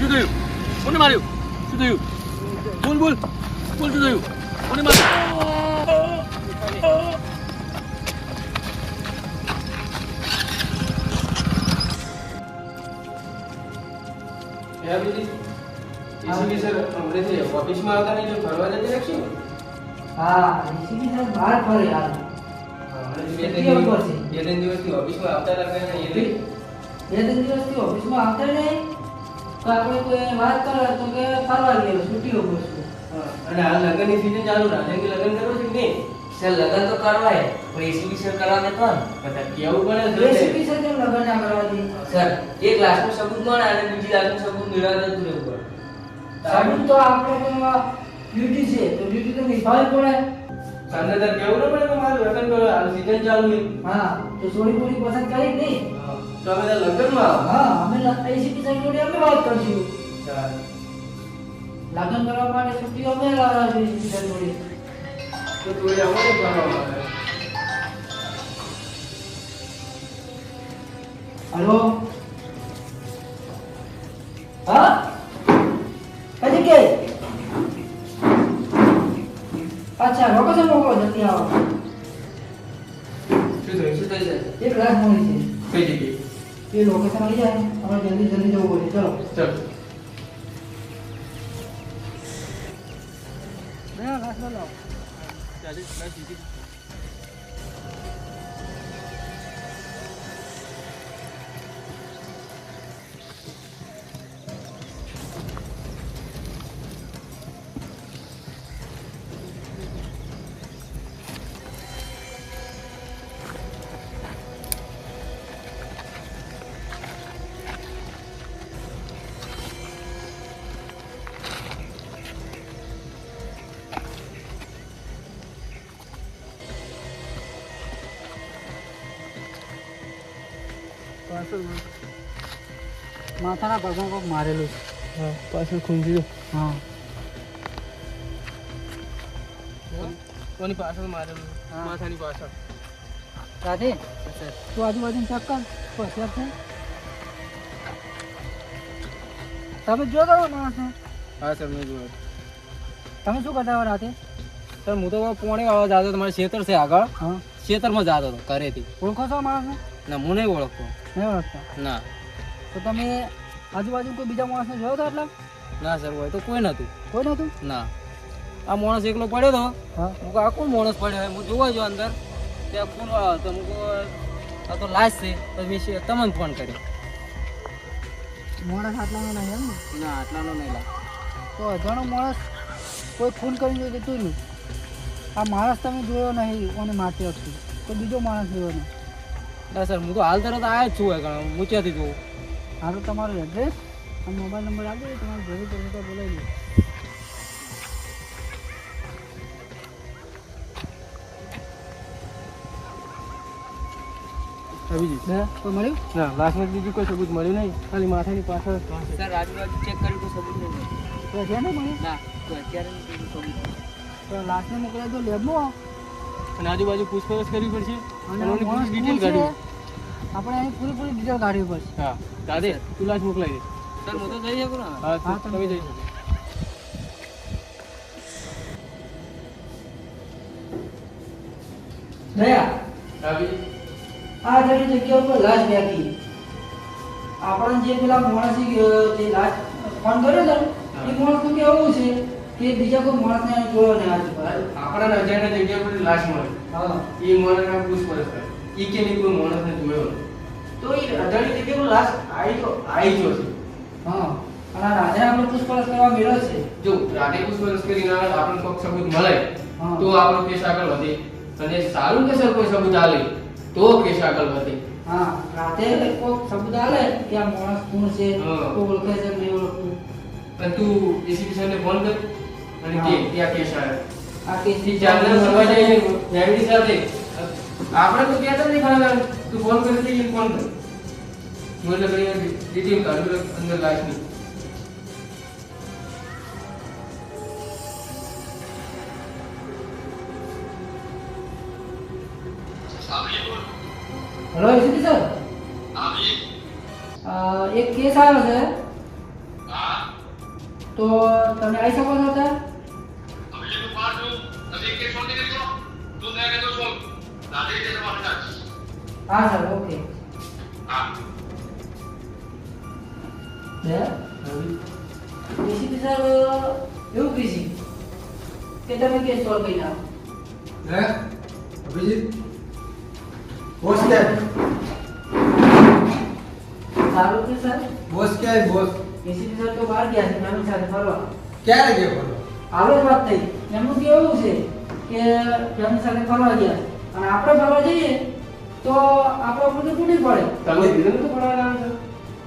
જુદયું કોને માર્યું? જુદયું બોલ બોલ બોલ જુદયું કોને માર્યું? ઓફિસમાં આવતા નહીં જો ફરવા જતી રાખશું. હા એસીબી સર બહાર ફરે યાર. બે ત્રણ દિવસથી ઓફિસમાં આવતા લાગે ને એ લઈ બે ત્રણ દિવસથી ઓફિસમાં આવતા નહીં તો આપણે કોઈ વાત કરે તો કે ફરવા ગયો છૂટીઓ બસું. અને હાલ લગ્નની સીઝન ચાલુ રાખે કે લગ્ન કરવું છે કે નહીં? સર લગન તો કરવાય પણ એસીબી સર કરવા દે પણ બધા કેવું પડે એસીબી સર કેમ લગન ના કરવા દે? સર એક લાખનું સબૂત મળે અને બીજી લાખનું સબૂત મેળવવા જતું રહેવું પડે. સાબુત તો આપણે તો ડ્યુટી છે તો ડ્યુટી તો નિભાવવી પડે. સામને તાર કેવું ન પડે કે મારું લગ્ન કરો હાલ સીઝન ચાલુ છે. હા તો સોળી પોળી પસંદ કરી જ નહીં. તો અમે તાર લગ્નમાં આવો. હા અમે એસીબી સર જોડે અમે વાત કરશું. ચાલ. લગન કરવા માટે છૂટી અમે લાવવા જોઈએ એસીબી સર જોડે. તો તું એ અમારે કરવામાં આવે. हेलो हाँ अजी के अच्छा लोकेशन मोकलो जल्दी आओ. શું થયું? શું થઈ જાય? एक क्लास मળી છે કઈ જગ્યાએ? ये लोकेशन આવી જાય આપણે જલ્દી જલ્દી જવું પડે. ચલો ચાલ. નયા ક્લાસ માં લાવો. આજે ક્લાસ જીતી માથાના ભાગમાં કોક મારેલું છે. હા પાછળ ખૂંજી હા કોની પાછળ મારેલું? હા. માથાની પાછળ. રાધે તું આજુબાજુ ચેક કર હોશિયાર છે. તમે જો કરો માણસને હા સર મેં જોયું. તમે શું કરતા હો રાતે? સર હું તો પોણે વાળો જતો તમારે ખેતર છે આગળ હા ખેતરમાં જતો હતો ઘરેથી. ઓળખો છો માણસને? ના હું નહીં ઓળખતો. નહીં ઓળખતા ના તો તમે આજુબાજુ કોઈ બીજા માણસને જોયો હતો એટલે? ના સર હોય તો કોઈ નહોતું. કોઈ નહોતું? ના આ માણસ એકલો પડ્યો હતો. હા હું કહું આ કોણ માણસ પડ્યો હોય હું જોવા જો અંદર ત્યાં ફોન આવ્યો તો હું કહું આ તો લાશ છે તો મેં તમને ફોન કર્યો. માણસ આટલાનો નહીં એમ ને? ના આટલાનો નહીં લાગ. તો અજાણો માણસ કોઈ ફોન કરીને જતું નહીં. આ માણસ તમે જોયો નહીં અને મારતી વખતે તો બીજો માણસ જોયો નહીં. ના સર હું તો હાલ તરત આવ્યો જ છું કારણ હું ક્યાંથી જોઉં. હા તો તમારો એડ્રેસ અને મોબાઈલ નંબર આપો તમારે જરૂર પડે તો બોલાવી લો. અભિજીત કોઈ મળ્યું? ના લાશમાં બીજું કોઈ સબૂત મળ્યું નહીં ખાલી માથાની પાછળ. સર આજુબાજુ ચેક કર્યું તો સબૂત નહીં મળે. તો છે ને મળ્યું? ના તો અત્યારે નહીં સબૂત મળે. તો લાસ્ટને મોકલાવી દો લેબમાં અને આજુબાજુ પૂછપરછ કરવી પડશે અને અને માણસ ડિટેલ કોણ છે? કાઢવી. આપણે એની પૂરી ડિટેલ કાઢવી પડશે. હા દાદે તું લાશ મોકલાવી દે. સર હું તો જઈ શકું ને. હા હા, તમે જઈ શકો. દયા આ જેવી જગ્યા ઉપર લાશ બેઠી. આપણને જે પેલા માણસે જે લાશ ફોન કર્યો ને એ માણસનું કેવું છે કે બીજા કોઈ માણસને અહીં જોયો ને આજ પર. આપણા અજાણ્યા જગ્યા પર લાશ મળે હા એ માણસના પૂછપરછ કરે એ કે નહીં કોઈ માણસને જોયો નથી. તો એ અજાણી જગ્યા પર લાશ આવી જો છે. હા અને આ રાજાને આપણે પૂછપરછ કરવા મેળો છે. જો રાતે પૂછપરછ કરીને આપણને કોઈ સબૂત મળે હા. તો આપણો કેસ આગળ વધે અને સારું કે સર કોઈ સબૂત આલે તો કેસ આગળ વધે. હા રાતે કોઈ શબ્દ આલે કે આ માણસ કોણ છે હા. કોઈ ઓળખે છે કે નહીં ઓળખતું. અને તું એસીપી સાહેબને ફોન કર અને કે હા. ત્યાં કેસ આવે. આ કેસની ચાંદા ફરવા જઈએ ફેમિલી સાથે આપણે તો કહેતા નહીં પણ તું ફોન કરી દે ફોન કર. હું એટલે કઈ ડીટીએમ કાઢું અંદર લાશની. હેલો એસીપી સર એક કેસ આવ્યો છે તો તમે આવી શકો છો સર? હા સર ઓકે એસીપી સર એવું કીધી કે તમે કેસ સોલ્વ કરી નાખો. હે અભિજીત બોસ ક્યાં સારું છે સર. બોસ ક્યાં બોસ એસીપી સર તો બહાર ગયા છે મેમ સાથે ફરવા. ક્યારે ગયો બોલો હાલ જ વાત થઈ. એમનું કેવું છે કે ફેમિલી સાથે ફરવા ગયા અને આપણે ફરવા જઈએ તો આપણો બધું તૂટી પડે. તમે કીધું નતું ભણવાના છો?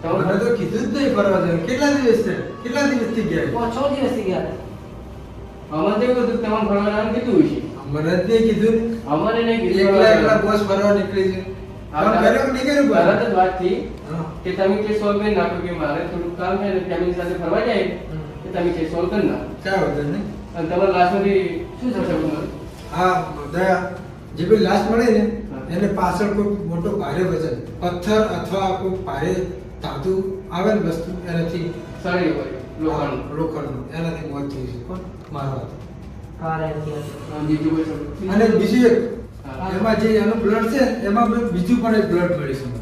મને તો કીધું જ નહીં ફરવા જવાનું. કેટલા દિવસથી ગયા તો 6 દિવસથી ગયા. અમારે તો એવું હતું કે તમારે ભણવાના કીધું હશે. મને જ નહીં કીધું અમારે નહીં કીધું. એકલા બોસ ફરવા નીકળી છે કામ કર્યો કે નહીં કર્યું તરત બોલો? જ વાત થઈ હા. કે તમે કે સોલ્વ કરી નાખો કે મારે થોડું કામ છે ફેમિલી સાથે ફરવા જાય કે તમે કે સોલ્વ કરી નાખો ક્યાં વધે નહીં અને તમારા લાસ્ટમાંથી શું થશે તમારે? હા દયા જે કોઈ લાશ મળે ને હા. એને પાછળ કોઈ મોટો ભારે વજન પથ્થર અથવા કોઈ ભારે ધાતુ આવે ને વસ્તુ એનાથી સારી હોય લોખંડ. લોખંડનું એનાથી મોત થઈ છે કોણ મારવા કારે ગયા. બીજું કોઈ સર? અને બીજું એક હા. એમાં જે એનું બ્લડ છે એમાં બીજું પણ એક બ્લડ મળ્યું છે મને.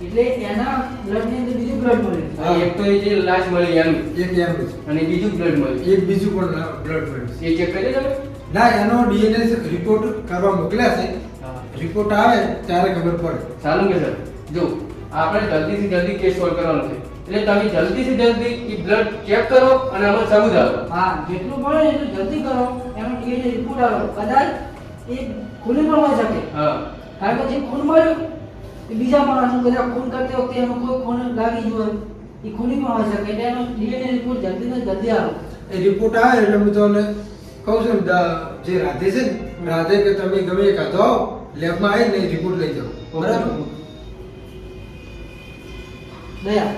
એટલે એના બ્લડ ની અંદર બીજું બ્લડ મળે. અને એક તો એ જે લાશ મળી એમ એક એનું છે અને બીજું બ્લડ મળ્યું એક બીજું પણ બ્લડ મળ્યું છે એ ચેક કરી તમે? ના એનો ડીએનએ રિપોર્ટ કરવા મોકલ્યા છે હા. રિપોર્ટ આવે ત્યારે ખબર પડે સારું કે સર જો આપણે જલ્દીથી જલ્દી કેસ સોલ્વ કરવાનો છે એટલે તમે જલ્દીથી જલ્દી એ બ્લડ ચેક કરો અને અમને સબૂત આપો. હા જેટલું મળે એટલું જલ્દી કરો. એનો ડીએનએ રિપોર્ટ આવો. કદાચ એ ખૂન પણ હોઈ શકે. હા કારણ કે જે ખૂન મળ્યું એ બીજા માણસનું કદાચ ખૂન કરતી વખતે એનું કોઈ ખૂન લાગી ગયું હોય એ ખૂની પણ હોઈ શકે. એટલે એનો ડીએનએ રિપોર્ટ જલ્દી ને જલ્દી આવો. એ રિપોર્ટ આવે એટલે હું તમને કહું છું ને જે રાધે છે ને રાધે કે તમે ગમે એ કાઢો આવો લેબમાં આવીને એ રિપોર્ટ લઈ જાઓ બરાબર દયા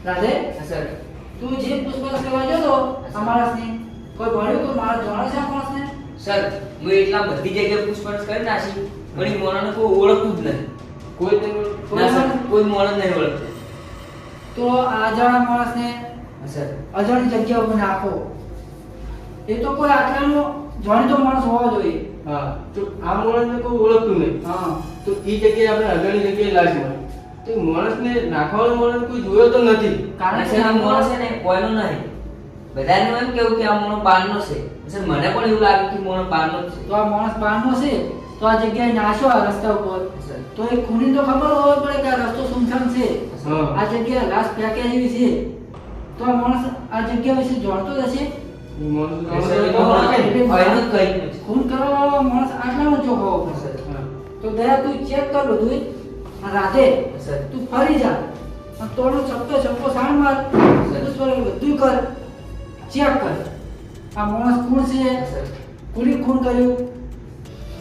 રાધે હા સર તું જે પૂછપરછ કરવા જતો આ માણસની કોઈ મળ્યું કોઈ માણસ જાણે છે આ માણસને? સર હું એટલા બધી જગ્યાએ પૂછપરછ કરી નાખી પણ એ મોણાને કોઈ ઓળખતું જ નથી. કોઈ તેનું ના સર કોઈ મોણ નહીં ઓળખતું. તો આ અજાણા માણસને હા સર અજાણી જગ્યા ઉપર નાખો. એ તો કોઈ આટલાનો જાણીતો માણસ હોવો જોઈએ. હા તો આ માણસને કોઈ ઓળખતું નહીં હા તો એ જગ્યાએ આપણે અગળની જગ્યાએ લાશ મળે તો એ માણસને નાખવાનો માણસ કોઈ જોયો તો નથી. કારણ સર આ મોણો છે ને કોઈનો નહીં. બધાનું એમ કેવું કે આ મોણો બહારનો છે. સર મને પણ એવું લાગે કે મોણો બહારનો જ છે. તો આ માણસ બહારનો છે તો આ જગ્યાએ નાશો આ રસ્તા ઉપર સર તો એ ખૂની તો ખબર હોવી પડે કે આ રસ્તો સુમસામ છે. હા આ જગ્યા લાશ ફેંક્યા જેવી છે તો આ માણસ આ જગ્યા વિશે જાણતો જ હશે. એ માણસ સર એ તો મોણો ઓળખે જ. એનું જ કંઈ નથી. ખૂન કરવાવાળો માણસ આટલાનો ચોખ્ખો હોવો પડે. હા. તો દયા તું ચેક કર બધું અને રાધે સર તું ફરી જા અને તોડો ચપ્પો સાણ માર બધું કર ચેક કર આ માણસ કોણ છે સર કોની ખૂન કર્યું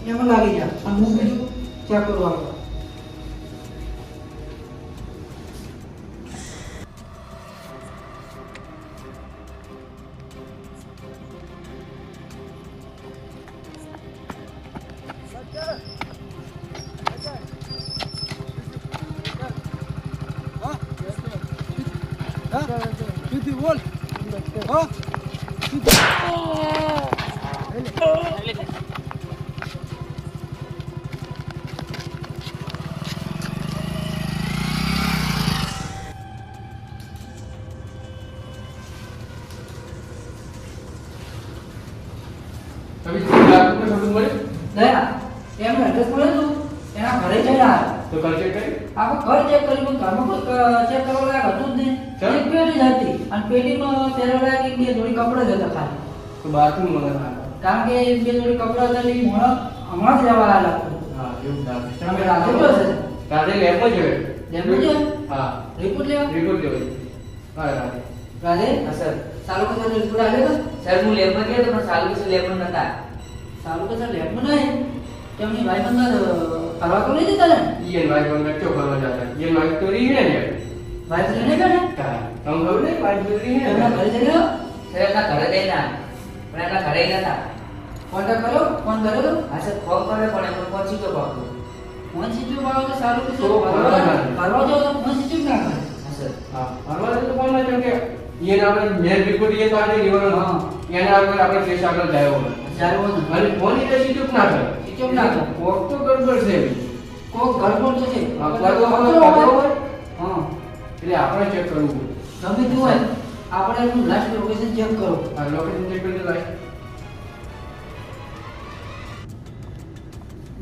એમાં લાગી જા અને હું બીજું ચેક કરવા આવ્યો. બોલ હા તમે જે લાખનું સબૂત મળ્યું દયા એમનું એડ્રેસ મળ્યું હતું એના ઘરે જઈને આવ્યા. તો કલ ચેક કરી આખું ઘર ચેક કર્યું પણ ઘરમાં કોઈ ચેક કરવા લાયક હતું જ નહીં. કેમ? એક પેટી જ હતી અને પેટીમાં પહેરવા લાયક એક બે જોડી કપડાં જ હતા ખાલી. તો બહારથી મને ના કારણ કે એક બે જોડી કપડાં હતા એટલે ઈ મોણસ હમણાં જ લેવા આવેલા હતા. હા એવું લાગે તમે રાધે જોયો છે? રાધે લેબમાં જોયો. લેબમાં જોયો? હા રિપોર્ટ લેવા? રિપોર્ટ લેવાય. હા રાધે રાધે હા સર સારું કે સર રિપોર્ટ આવ્યો હતો? સર હું લેબમાં ગયો તો પણ સાલું લેબમાં નતા. સારું કે સર લેબમાં નહીં તેમની ભાઈબંધ ફરવા તો નહીં જતા ને ઈયન વાઈફ બંગર ચો કરવા જતા ઈયન વાઈફ તો રહી ને યાર ભાઈ તો નહીં કરે તા તમ ખબર નહીં વાઈફ તો રહી એમના ને ઘરે જઈ રહ્યો સર એમના ઘરે ગયેલા પણ એમના ઘરે નતા. કોન્ટેક્ટ કર્યો ફોન કર્યો તો હા સર ફોન કર્યો પણ એમનો ફોન સ્વિચ ઓફ આવતો. ફોન સ્વિચ ઓફ આવે તો સારું કે તો ફરવા ફરવા જાવ તો ફોન સ્વિચ ઓફ ના કરે હા સર હા ફરવા તો કોણ ના કે ઈયન આપણે મેલ રિપોર્ટ ઈએ તો આજે લેવાનો હા. એને આગળ આપણે કેસ આગળ જાય હોય ચાલો ને અને ફોન ઈ સ્વિચ ઓફ ના કરે સ્વિચ ઓફ ના કરે કોક તો ગડબડ છે કોક ગડબડ તો છે હા પકડો હોય હા એટલે આપણે ચેક કરવું પડે ગમે તે હોય આપણે એનું લાસ્ટ લોકેશન ચેક કરો આ લોકેશન ચેક કરી લાય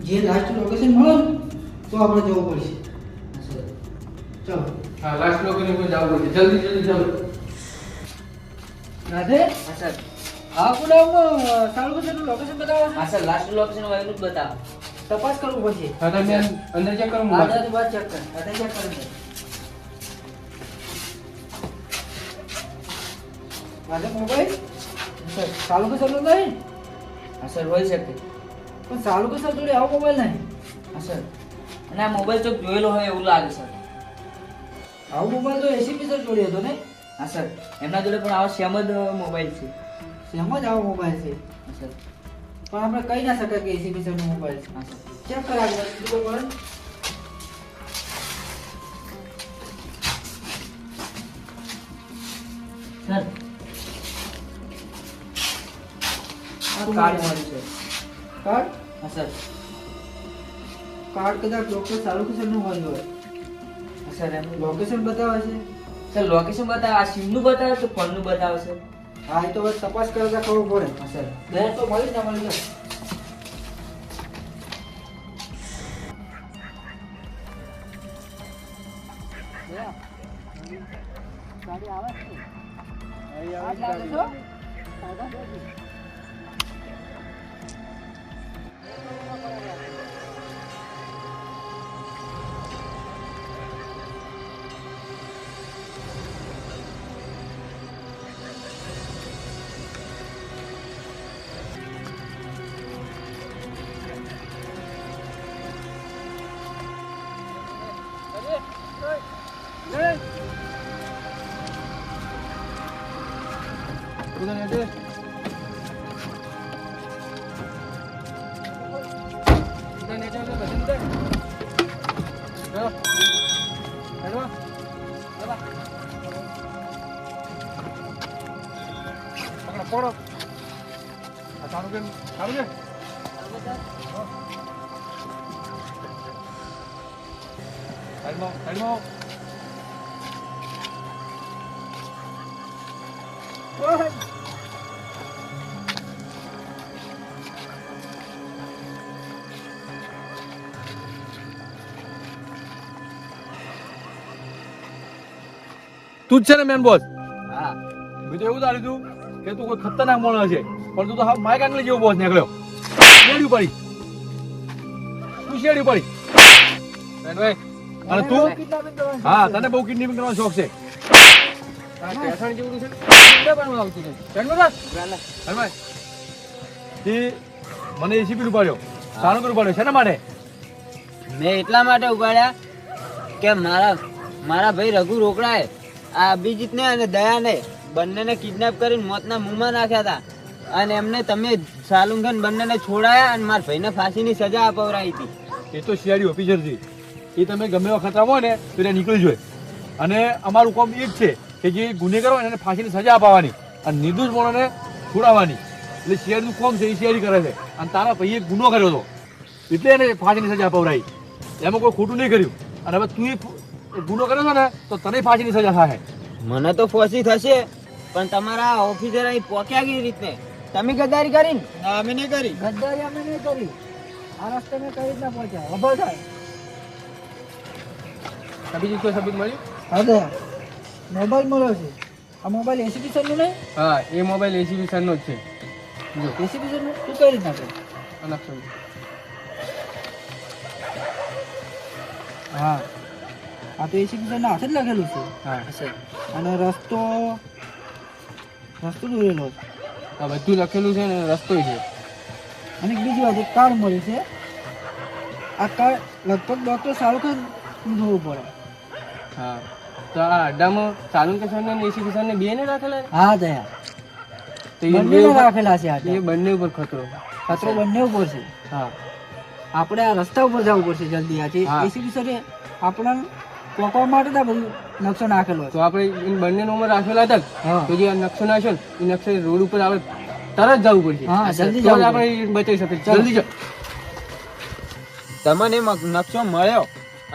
જે લાસ્ટ લોકેશન મળે ને તો આપણે જવું પડશે હા સર ચલો હા લાસ્ટ લોકેશન પર જવું પડશે જલ્દી જલ્દી ચાલો રાધે હા સર આ ગુલામનું સારું કે લોકેશન બતાવો હા સર લાસ્ટ લોકેશન વાયનું જ બતાવો. તપાસ કરવું પડશે હા તમે અંદર ચેક કરો આધાર બાદ ચેક કર આધાર ચેક કરી દે મારે મોબાઈલ સર ચાલુ કે ચાલુ નહીં હા સર હોઈ શકે. પણ ચાલુ કે સર જોડે આવો મોબાઈલ નહીં હા સર અને આ મોબાઈલ ચોક જોયેલો હોય એવું લાગે સર. આવો મોબાઈલ તો એસીપી સર જોડે હતો ને હા સર એમના જોડે પણ આવો સેમ જ મોબાઈલ છે. સેમ જ આવો મોબાઈલ છે હા સર પણ આપણે કહી ના શકાય કે એસીપી સર નો મોબાઈલ છે હા સર ચેક કરાવી દીધું પડે સર આ કાર્ડ મળ્યું છે. કાર્ડ હા સર કાર્ડ કદાચ ડોક્ટર ચાલુ કે સર નું હોય હા સર એમ લોકેશન બતાવે છે સર લોકેશન બતાવે આ સિમનું બતાવે કે ફોનનું બતાવે છે. હા એ તો હવે તપાસ કરતા ખબર પડે હા સર બેન તો મળી ના મળી જાય ગાડી આવે છે આ લાગે છો તું જ છે ને મેન બોસ હા મેં તો એવું ધાર્યું હતું કે તું કોઈ ખતરનાક માણસ છે પણ તું તો હા માઇક આંગળી જેવો બોસ નીકળ્યો શેરડી પડી તું શેરડી પડી ભાઈ અને તું હા તને બહુ કિડનેપિંગ કરવાનો શોખ છે પેસણ જેવું છે મને એસીપી ઉપાડ્યો સારું કરી ઉપાડ્યો છે ને માટે મેં એટલા માટે ઉપાડ્યા કે મારા ભાઈ રઘુ રોકડાએ આ અભિજીતને અને દયાને બંનેને કિડનેપ કરીને મોતના મુંહમાં નાખ્યા હતા અને એમને તમે સાલુંગન બંનેને છોડાયા અને મારા ભાઈને ફાંસીની સજા અપાવરાઈ હતી. એ તો સીઆઈડી ઓફિસર છે એ તમે ગમે એવા ખતરા હોય ને તો એને નીકળી જોઈએ અને અમારું કામ એ જ છે કે જે ગુનેગાર હોય ને એને ફાંસીની સજા અપાવવાની અને નિર્દોષ માણસને છોડાવવાની એટલે સીઆઈડીનું કામ છે એ સીઆઈડી કરે છે અને તારા ભાઈએ એક ગુનો કર્યો હતો એટલે એને ફાંસીની સજા અપાવરાઈ એમાં કોઈ ખોટું નહીં કર્યું અને હવે તું એ ગુનો કર્યો છે ને તો તને ફાંસીની સજા થાય. મને તો ફાંસી થશે પણ તમારા ઓફિસર અહીં પોક્યા કેવી રીતને? તમે ગદ્દારી કરી ને? ના, અમે નહીં કરી. ગદ્દારી અમે નહીં કરી આ રસ્તે મેં કઈ રીતના પહોંચ્યા ખબર થાય બીજું કોઈ સબૂત મળ્યું હા મોબાઈલ મળ્યો છે આ મોબાઈલ એસીપી સર નું નહીં હા એ મોબાઈલ એસીબી સરનો જ છે એસીપી સર નું તું કઈ રીતના કરી અલગ સબૂત હા આ તો એસીપી સર ના હાથે જ લખેલું છે હા અને રસ્તો દોરેલો છે આ બધું લખેલું છે ને રસ્તો છે અને એક બીજી વાત એક કાર્ડ મળ્યું છે આ કાળ લગભગ ડૉક્ટર શાહરુખ જોવું પડે. હા તો આ અડ્ડામાં સાલુન કિશન ને એસી કિશન ને બે ને રાખેલા ને? હા દયા તો એ બે બંને ઉપર- રાખેલા છે એ આ બંને ઉપર ખતરો. ખતરો બંને ઉપર છે. હા આપણે આ રસ્તા ઉપર જવું પડશે જલ્દી. આજે હા. એસીપી સરે આપણને પકડવા માટે તો બધું નકશો નાખેલો છે. તો આપણે એ બંને નંબર રાખેલા હતા હા. તો જે આ નકશો નાખ્યો ને એ નકશો રોડ ઉપર આપણે તરત જવું પડશે. હા, જલ્દી તો જ જવું આપણે ઈ બચાવી શકીએ. જલ્દી જાઓ. તમને નકશો મળ્યો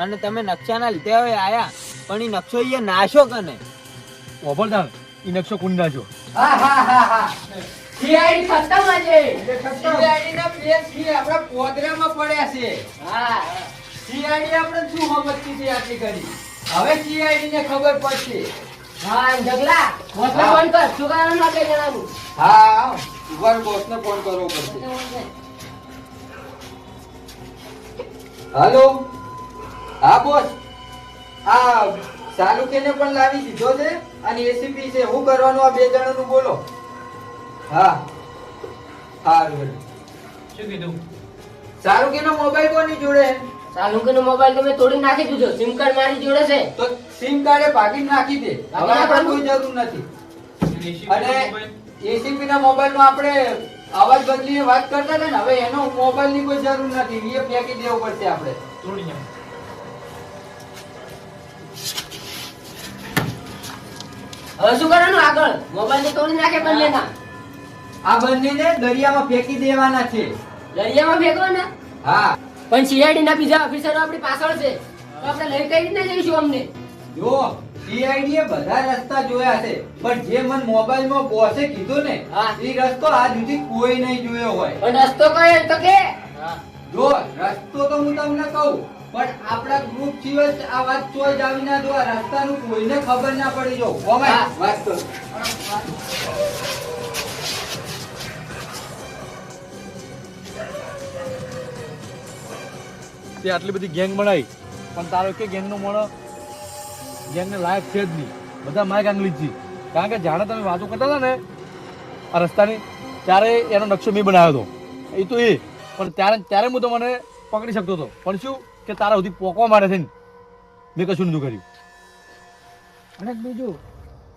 અને તમે નકશાના લીધે હવે આયા, પણ એ નકશો એ નાશો કને? ઓભરદાન એ નકશો કુંડ નાખ્યો. સીઆઈડી ખતમ આજે. CID ના પ્લેસ થી આપણા પોદરામાં પડ્યા છે. હા CID આપણે શું સમજતી છે આટલી ઘડી? હવે CID ને ખબર પડશે. હા જગલા બોસને ફોન કર. શું કરવાનું ના કઈ જણાવું. હા ઉભા બોસને ફોન કરવો પડશે. હાલો, હા બોસ, આ ચાલુકેને પણ લાવી દીધો છે અને એસીપી છે. શું કરવાનું આ બે જણાનું બોલો. હા સારું. શું કીધું? ચાલુકેનો મોબાઈલ કોની જોડે? સાલુંકીનો મોબાઈલ તમે તોડી નાખી દીધો. સિમ કાર્ડ મારી જોડે છે. તો સિમ કાર્ડે ભાગીને નાખી દે. હવે આપણે કોઈ જરૂર નથી. અને એસીપી ના મોબાઈલ માં આપણે અવાજ બદલીને વાત કરતા હતા ને, હવે એનો મોબાઈલ ની કોઈ જરૂર નથી. એ ફેંકી દેવો પડશે આપણે. હવે શું કરવાનું આગળ? મોબાઈલ ને તોડી નાખે બંનેના. આ બંનેને દરિયામાં ફેંકી દેવાના છે. દરિયામાં ફેંકો ને. હા પણ સીઆઈડી ના બીજા ઓફિસરો આપણી પાછળ છે, તો આપણે લઈ કઈ રીતના જઈશું અમને? જો CID એ બધા રસ્તા જોયા છે, પણ જે મન મોબાઈલ માં બોસે કીધું ને, હા. એ રસ્તો આજ સુધી કોઈ નહીં જોયો હોય. પણ રસ્તો કયો તો કે? જો રસ્તો તો હું તમને કહું, પણ આપણા ગ્રુપ સિવાય આ વાત ચોય જ આવી ના જો. આ રસ્તાનું કોઈને ખબર ના પડી. જો કોમે હા. વાત કરો. તે આટલી બધી ગેંગ બનાવી પણ તારો કે ગેંગનો મોણો ગેંગને લાયક છે જ નહીં. બધા માય ગાંગલી જ છે. કારણ કે જાણે તમે વાતો કરતા હતા ને આ રસ્તાની, ત્યારે એનો નકશો મેં બનાવ્યો હતો. એ તો એ પણ ત્યારે હું તો મને પકડી શકતો હતો, પણ શું કે તારા સુધી પોકવા માટે છે ને મેં કશું નતું કર્યું. અને બીજું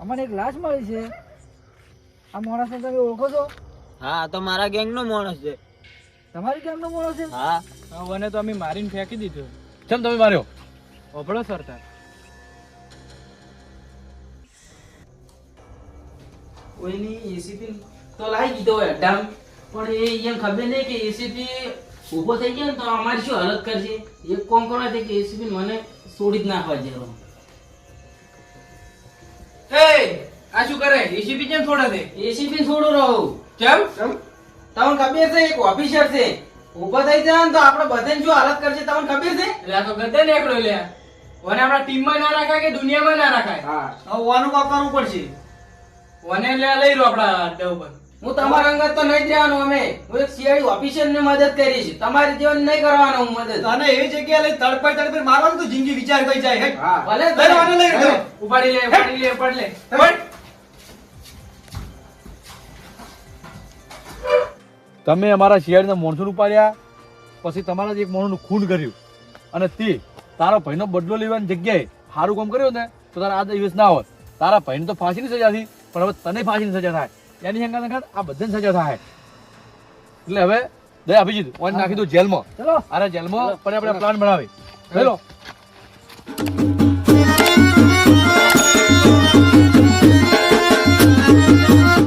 અમને એક લાશ મળી છે. આ માણસને તમે ઓળખો છો? હા તો મારા ગેંગ નો માણસ છે. તમારી કેમનો માણસ છે? હા મને તો અમે મારીને ફેંકી દીધો. કેમ તમે માર્યો? ઓભળો સરદાર. કોઈની એસીપી તો લાવી દીધો હોય અડ્ડામ, પણ એ એમ ખબર નહીં કે એસીપી ઊભો થઈ ગયો ને તો અમારી શું હાલત કરશે. એક કોમ કરવા છે કે એસીપી મને છોડી જ નાખવા જેવો. આ શું કરે? એસીપી કેમ છોડે છે? એસીપી છોડો રહું. કેમ? તમને ખબર છે એક ઓફિસર છે, ઊભો થઈ જાય ને તો આપણે બધાને શું હાલત કરશે તમને ખબર છે? એટલે આ તો ગદ્દે નીકળ્યો લે. ઓને આપણા ટીમમાં ના રાખાય કે દુનિયામાં ના રાખાય. હા હવે ઓનું કામ કરવું પડશે. ઓને લઈ રહ્યો આપણા અડ્ડા ઉપર. હું તમારા અંગત તો નહીં જ રહેવાનું. અમે હું એક CID ઓફિસર ને મદદ કરીશ, તમારી જીવન નહીં કરવાનો હું મદદ. અને એવી જગ્યાએ લઈ તડપાઈ મારવાનું તો જિંદગી વિચાર થઈ જાય. ભલે લઈ લો. ઉપાડી લે ઉપાડી લે. તમે અમારા શિયાળીના માણસોને ઉપાડ્યા, પછી તમારા જ એક માણસનું ખૂન કર્યું, અને તે તારા ભાઈનો બદલો લેવાની જગ્યાએ સારું કામ કર્યું ને તો તારા આ દિવસ ના હોત. તારા ભાઈને તો ફાંસીની સજા હતી, પણ હવે તને ફાંસીની સજા થાય. એની અંગત આ બધાને સજા થાય. એટલે હવે દયા અભિજીત ઓન નાખી દો જેલમાં. ચલો અરે જેલમાં પણ આપણે પ્લાન બનાવી. હેલો